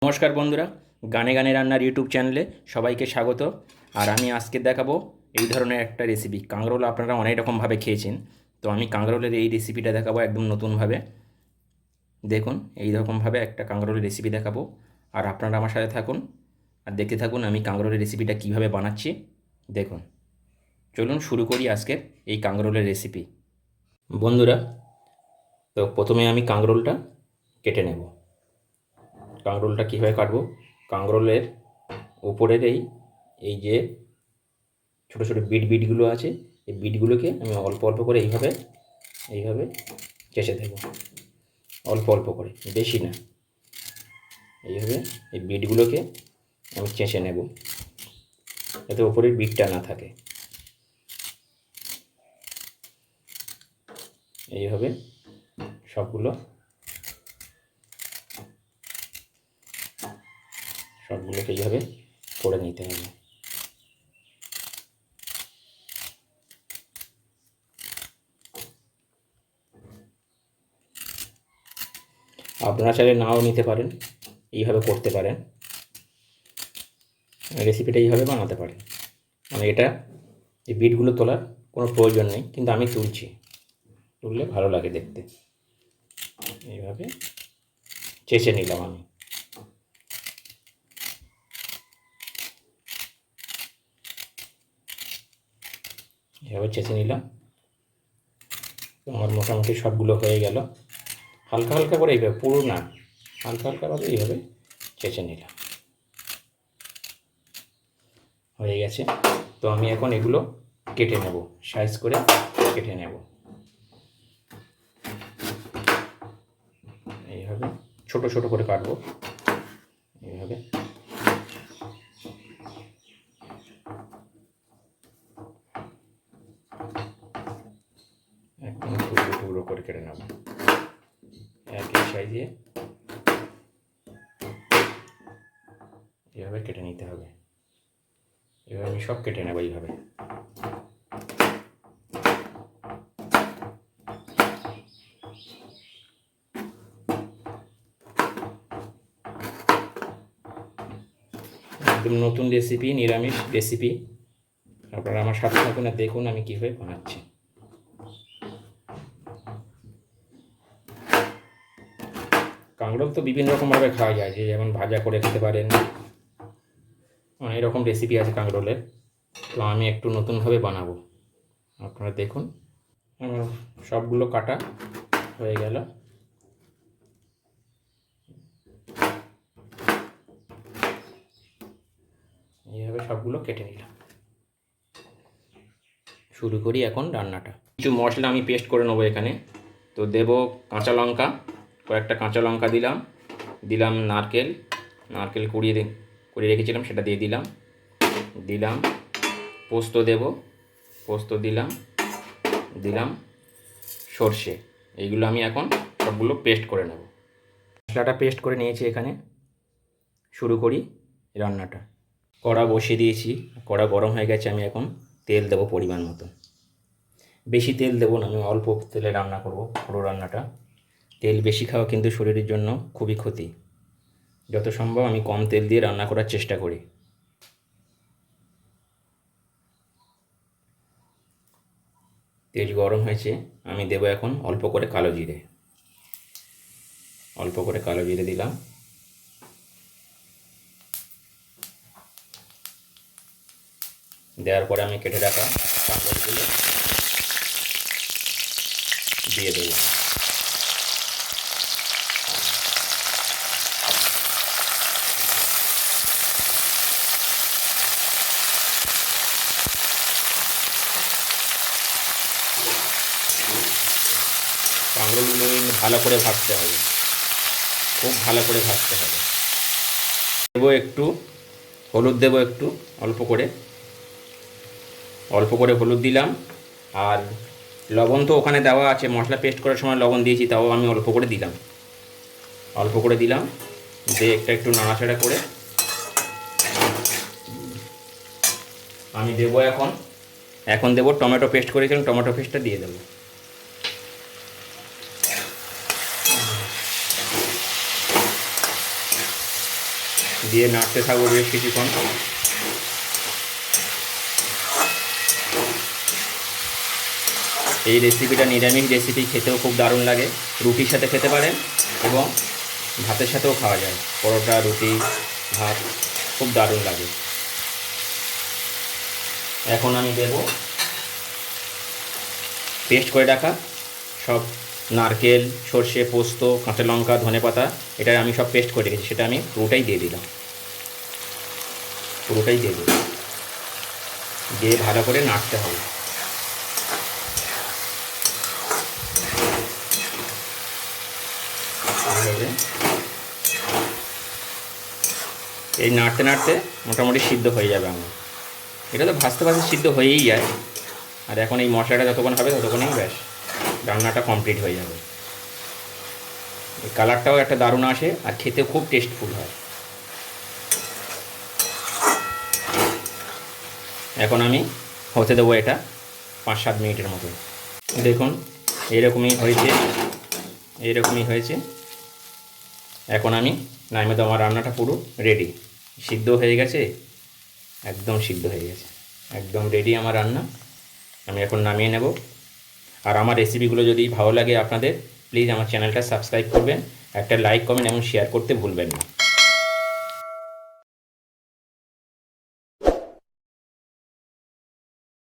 নমস্কার বন্ধুরা, গানে গানে রান্নার ইউটিউব চ্যানেলে সবাইকে স্বাগত। আর আমি আজকে দেখাবো এই ধরনের একটা রেসিপি। কাঁকরোল আপনারা অনেক রকমভাবে খেয়েছেন, তো আমি কাঁকরোলের এই রেসিপিটা দেখাবো একদম নতুনভাবে। দেখুন, এই রকমভাবে একটা কাঁকরোলের রেসিপি দেখাবো, আর আপনারা আমার সাথে থাকুন আর দেখতে থাকুন আমি কাঁকরোলের রেসিপিটা কীভাবে বানাচ্ছি। দেখুন, চলুন শুরু করি আজকের এই কাঁকরোলের রেসিপি। বন্ধুরা, তো প্রথমে আমি কাঁকরোলটা কেটে নেব। কাঁকরোলটা কীভাবে কাটবো? কাঁকরোলের উপরের এই যে ছোটো ছোটো বিটগুলো আছে, এই বিটগুলোকে আমি অল্প অল্প করে এইভাবে চেঁচে দেবো। অল্প অল্প করে, বেশি না। এইভাবে এই বিটগুলোকে আমি চেঁচে নেব, যাতে ওপরের বিটটা না থাকে। এইভাবে সবগুলোকে এইভাবে করে নিতে হবে। আপনারা চাইলে নাও নিতে পারেন, এইভাবে করতে পারেন, রেসিপিটা এইভাবে বানাতে পারেন। মানে এই বিটগুলো তোলার কোনো প্রয়োজন নেই, কিন্তু আমি তুললে ভালো লাগে দেখতে। এইভাবে চেঁচে নিলাম আমি। এভাবে চেঁচে নিলাম, আমার মোটামুটি সবগুলো হয়ে গেল। হালকা হালকা করে এইভাবে, পুরো না, হালকা হালকাভাবে এইভাবে চেঁচে নিলাম। হয়ে গেছে। তো আমি এখন এগুলো কেটে নেব, সাইজ করে কেটে নেব। এইভাবে ছোট ছোট করে কাটবো, এইভাবে। একদম টুকরো টুকরো করে কেটে নেব, একই সাইজে এইভাবে কেটে নিতে হবে। এভাবে আমি সব কেটে নেব এইভাবে। একদম নতুন রেসিপি, নিরামিষ রেসিপি। আপনারা আমার সাথে থাকুন আর দেখুন আমি কীভাবে বানাচ্ছি। কাঁকরোল তো বিভিন্ন রকমভাবে খাওয়া যায়, যে যেমন ভাজা করে খেতে পারেন, অনেক রকম রেসিপি আছে কাঁকরোলের। তো আমি একটু নতুনভাবে বানাবো, আপনারা দেখুন। আমার সবগুলো কাটা হয়ে গেল। এইভাবে সবগুলো কেটে নিলাম। শুরু করি এখন রান্নাটা। কিছু মশলা আমি পেস্ট করে নেবো এখানে। তো দেব কাঁচা লঙ্কা, কয়েকটা কাঁচা লঙ্কা দিলাম নারকেল কুড়িয়ে রেখেছিলাম, সেটা দিয়ে দিলাম পোস্ত দিলাম সর্ষে। এইগুলো আমি এখন সবগুলো পেস্ট করে নেব। মশলাটা পেস্ট করে নিয়েছি এখানে। শুরু করি রান্নাটা। কড়া বসিয়ে দিয়েছি, কড়া গরম হয়ে গেছে। আমি এখন তেল দেবো পরিমাণ মতো। বেশি তেল দেবো না, আমি অল্প তেলে রান্না করব পুরো রান্নাটা। তেল বেশি খাওয়া কিন্তু শরীরের জন্য খুবই ক্ষতি। যত সম্ভব আমি কম তেল দিয়ে রান্না করার চেষ্টা করি। তেল গরম হয়েছে, আমি দেবো এখন অল্প করে কালো জিরে দিলাম। দেওয়ার পরে আমি কেটে রাখা কাঁকরোলগুলো দিয়ে দেবো। কাঁকরোলগুলো ভালো করে ভাজতে হবে, খুব ভালো করে ভাজতে হবে। দেবো একটু অল্প করে হলুদ দিলাম। আর লবণ তো ওখানে দেওয়া আছে, মশলা পেস্ট করার সময় লবণ দিয়েছি, তাও আমি অল্প করে দিলাম। দিয়ে একটু নাড়াচাড়া করে আমি দেবো এখন দেবো টমেটো পেস্ট করেছিলাম, টমেটো পেস্টটা দিয়ে দেবো। দিয়ে নাড়তে থাকবো বেশ কিছুক্ষণ। এই রেসিপিটা নিরামিষ রেসিপি, খেতেও খুব দারুণ লাগে। রুটির সাথে খেতে পারেন এবং ভাতের সাথেও খাওয়া যায়, পরোটা, রুটি, ভাত, খুব দারুণ লাগে। এখন আমি দেব পেস্ট করে রাখা সব নারকেল, সর্ষে, পোস্ত, কাঁচা লঙ্কা, ধনেপাতা, এটা আমি সব পেস্ট করে রেখেছি, সেটা আমি পুরোটাই দিয়ে দিলাম। পুরোটাই দিয়ে দিলাম, দিয়ে ভালো করে নাড়তে হবে। এই নাড়তে নাড়তে মোটামুটি সিদ্ধ হয়ে যাবে আমার। এটা তো ভাজতে ভাজতে সিদ্ধ হয়েই যায়। আর এখন এই মশলাটা যতক্ষণ হবে ততক্ষণেই ব্যাস রান্নাটা কমপ্লিট হয়ে যাবে। এই কালারটাও একটা দারুণ আসে আর খেতে খুব টেস্টফুল হয়। এখন আমি হতে দেবো এটা 5-7 মিনিটের মতো। দেখুন এইরকমই হয়েছে, এইরকমই হয়েছে। এখন আমি নামিয়ে দেবো। আমার রান্নাটা পুরো রেডি, সিদ্ধ হয়ে গেছে, একদম সিদ্ধ হয়ে গেছে, একদম রেডি আমার রান্না। আমি এখন নামিয়ে নেব। আর আমার রেসিপিগুলো যদি ভালো লাগে আপনাদের, প্লিজ আমার চ্যানেলটা সাবস্ক্রাইব করবেন, একটা লাইক, কমেন্ট এবং শেয়ার করতে ভুলবেন না।